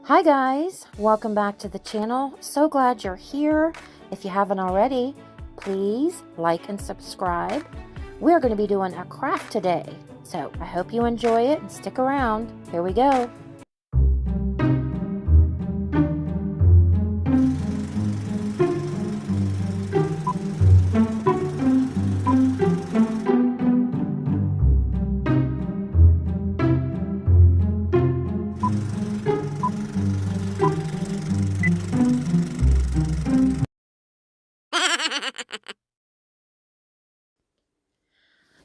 Hi guys, welcome back to the channel. So glad you're here. If you haven't already, please like and subscribe. We're going to be doing a craft today, so I hope you enjoy it and stick around. Here we go.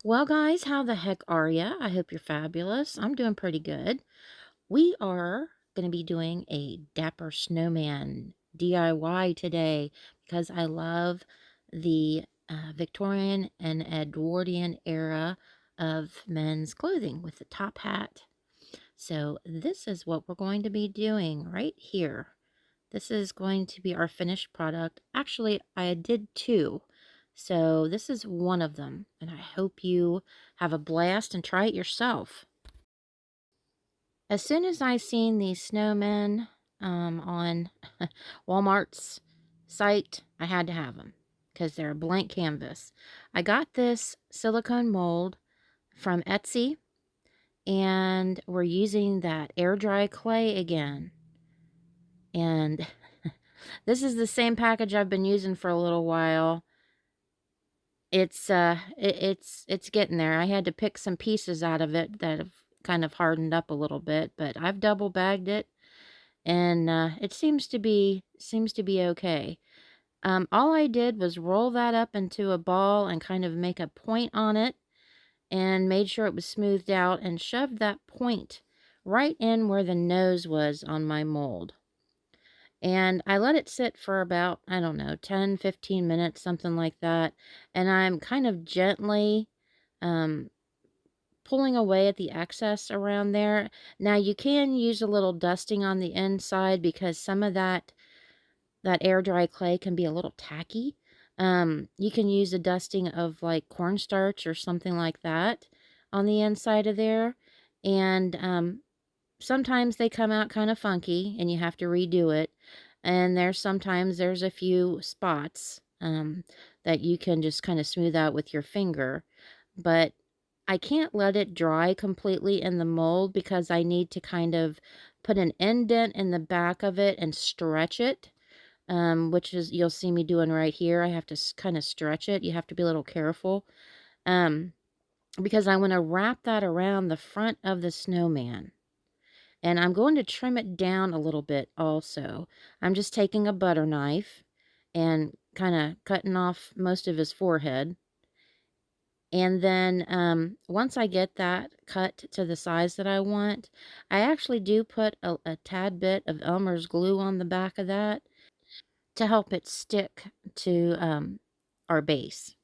Well guys, how the heck are ya? I hope you're fabulous. I'm doing pretty good. We are going to be doing a Dapper Snowman DIY today because I love the Victorian and Edwardian era of men's clothing with the top hat. So this is what we're going to be doing right here. This is going to be our finished product. Actually, I did two. So this is one of them, and I hope you have a blast and try it yourself. As soon as I seen these snowmen on Walmart's site, I had to have them because they're a blank canvas. I got this silicone mold from Etsy, and we're using that air dry clay again. And this is the same package I've been using for a little while. It's getting there. I had to pick some pieces out of it that have kind of hardened up a little bit, but I've double bagged it, and it seems to be okay. All I did was roll that up into a ball and kind of make a point on it, and made sure it was smoothed out, and shoved that point right in where the nose was on my mold. And I let it sit for about, I don't know, 10, 15 minutes, something like that. And I'm kind of gently pulling away at the excess around there. Now, you can use a little dusting on the inside because some of that air dry clay can be a little tacky. You can use a dusting of like cornstarch or something like that on the inside of there. And sometimes they come out kind of funky and you have to redo it. And sometimes there's a few spots that you can just kind of smooth out with your finger. But I can't let it dry completely in the mold because I need to kind of put an indent in the back of it and stretch it, which is, you'll see me doing right here. I have to kind of stretch it. You have to be a little careful because I want to wrap that around the front of the snowman. And I'm going to trim it down a little bit also. I'm just taking a butter knife and kind of cutting off most of his forehead. And then once I get that cut to the size that I want, I actually do put a tad bit of Elmer's glue on the back of that to help it stick to our base.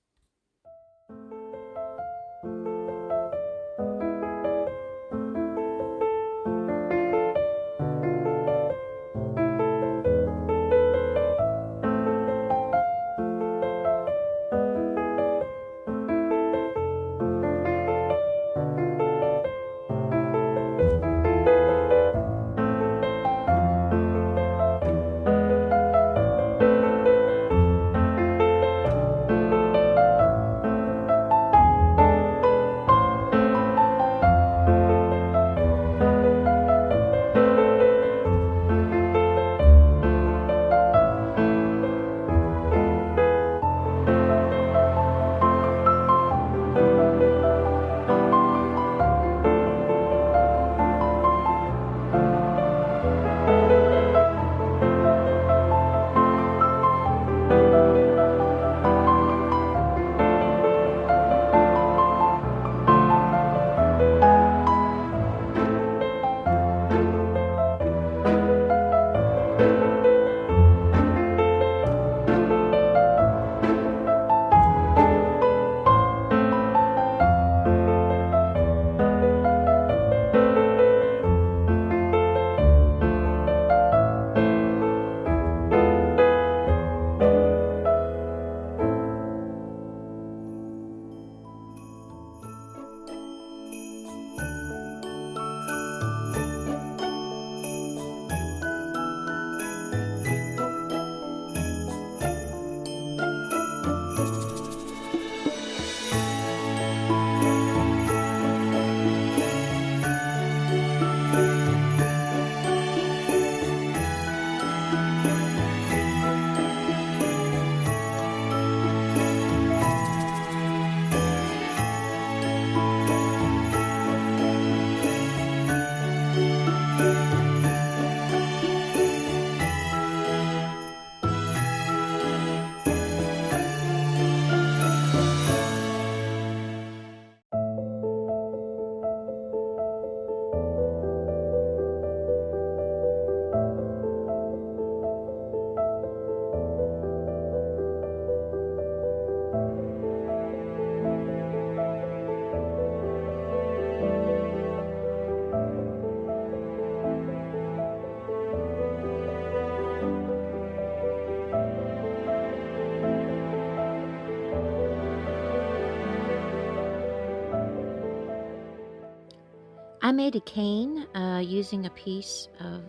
I made a cane using a piece of,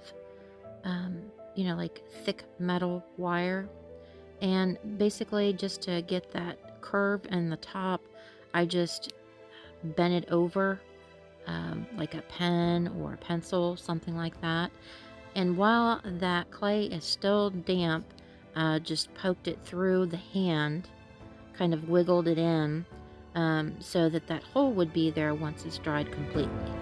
like thick metal wire. And basically, just to get that curve in the top, I just bent it over like a pen or a pencil, something like that. And while that clay is still damp, just poked it through the hand, kind of wiggled it in, so that that hole would be there once it's dried completely.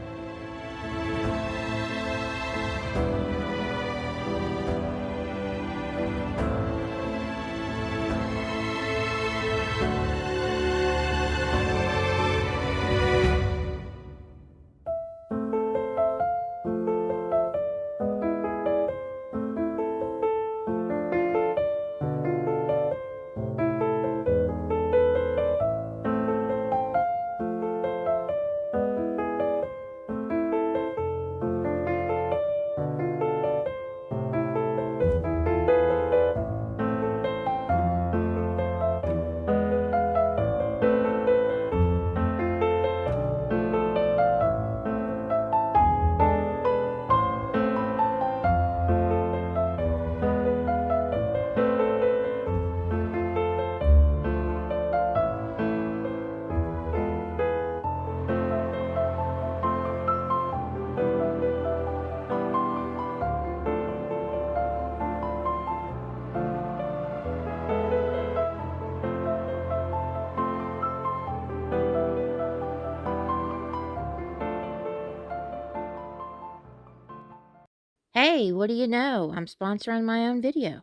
Hey, what do you know? I'm sponsoring my own video.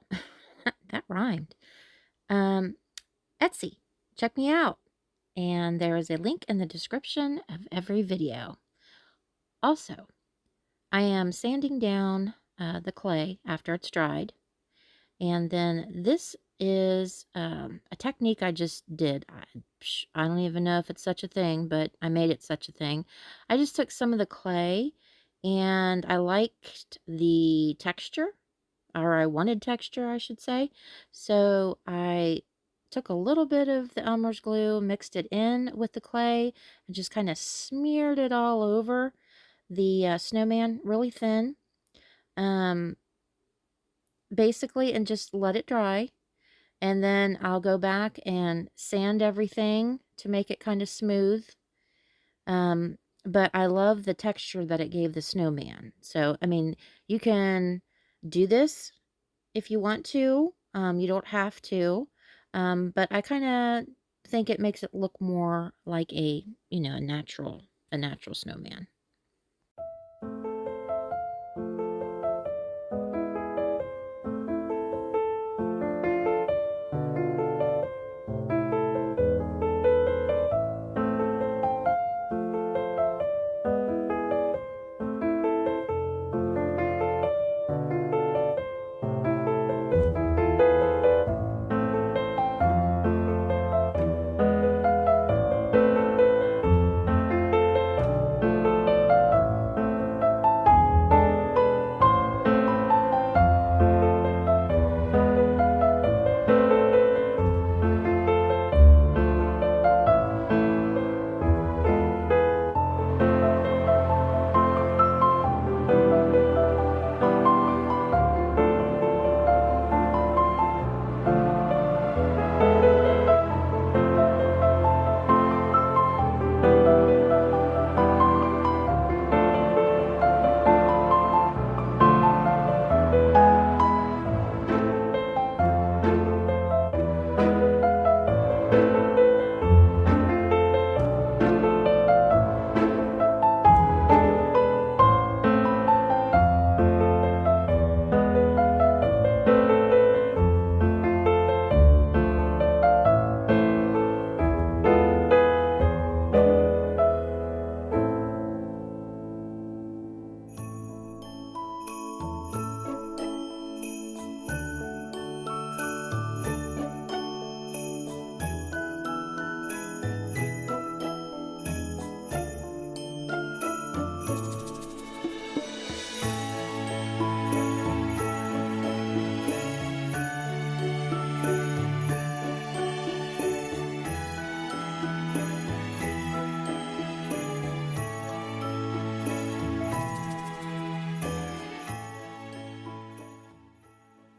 That rhymed. Um, Etsy. Check me out. And there is a link in the description of every video. Also, I am sanding down the clay after it's dried. And then this is a technique I just did. I don't even know if it's such a thing, but I made it such a thing. I just took some of the clay and I liked the texture, or I wanted texture, I should say. So I took a little bit of the Elmer's glue, mixed it in with the clay, and just kind of smeared it all over the snowman really thin. Basically, and just let it dry. And then I'll go back and sand everything to make it kind of smooth. But I love the texture that it gave the snowman. So, I mean, you can do this if you want to. You don't have to. But I kind of think it makes it look more like a natural snowman.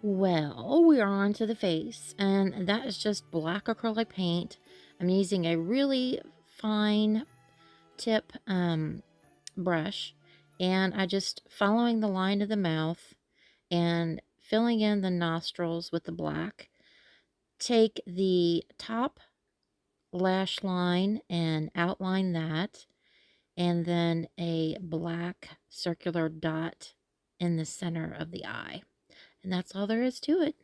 Well, we are on to the face, and that is just black acrylic paint. I'm using a really fine tip brush, and I just following the line of the mouth and filling in the nostrils with the black. Take the top lash line and outline that, and then a black circular dot in the center of the eye. And that's all there is to it.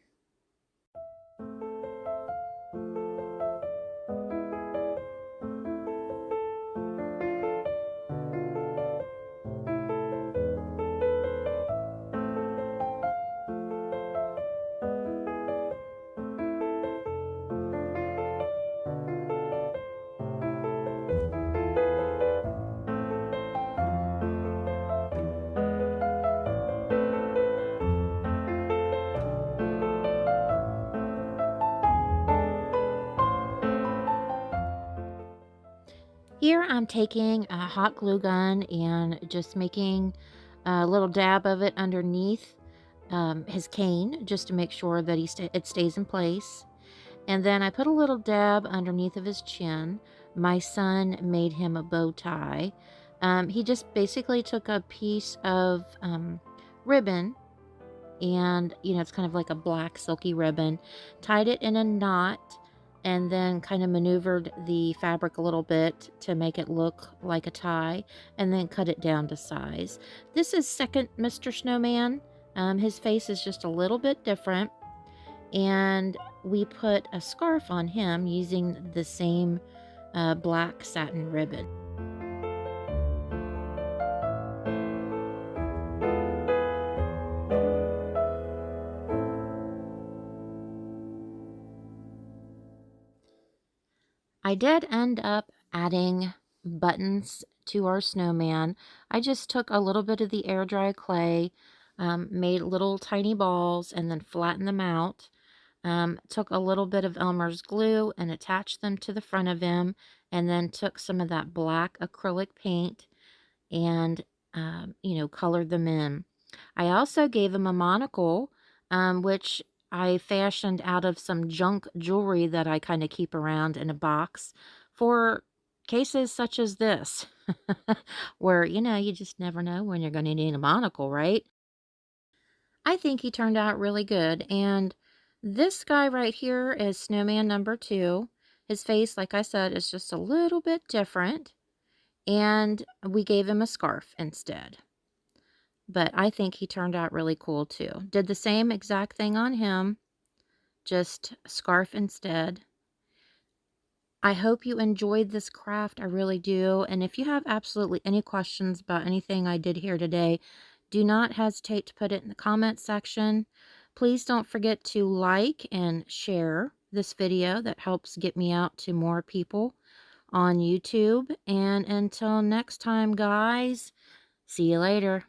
Here I'm taking a hot glue gun and just making a little dab of it underneath his cane, just to make sure that it stays in place. And then I put a little dab underneath of his chin. My son made him a bow tie. He just basically took a piece of ribbon, and it's kind of like a black silky ribbon, tied it in a knot, and then kind of maneuvered the fabric a little bit to make it look like a tie, and then cut it down to size. This is second Mr. Snowman. His face is just a little bit different, and we put a scarf on him using the same black satin ribbon. I did end up adding buttons to our snowman. I just took a little bit of the air dry clay, made little tiny balls, and then flattened them out. Took a little bit of Elmer's glue and attached them to the front of him, and then took some of that black acrylic paint and, colored them in. I also gave him a monocle, which I fashioned out of some junk jewelry that I kind of keep around in a box for cases such as this, where, you just never know when you're going to need a monocle, right? I think he turned out really good. And this guy right here is Snowman number 2. His face, like I said, is just a little bit different. And we gave him a scarf instead. But I think he turned out really cool too. Did the same exact thing on him, just scarf instead. I hope you enjoyed this craft. I really do. And if you have absolutely any questions about anything I did here today, do not hesitate to put it in the comment section. Please don't forget to like and share this video. That helps get me out to more people on YouTube. And until next time, guys, see you later.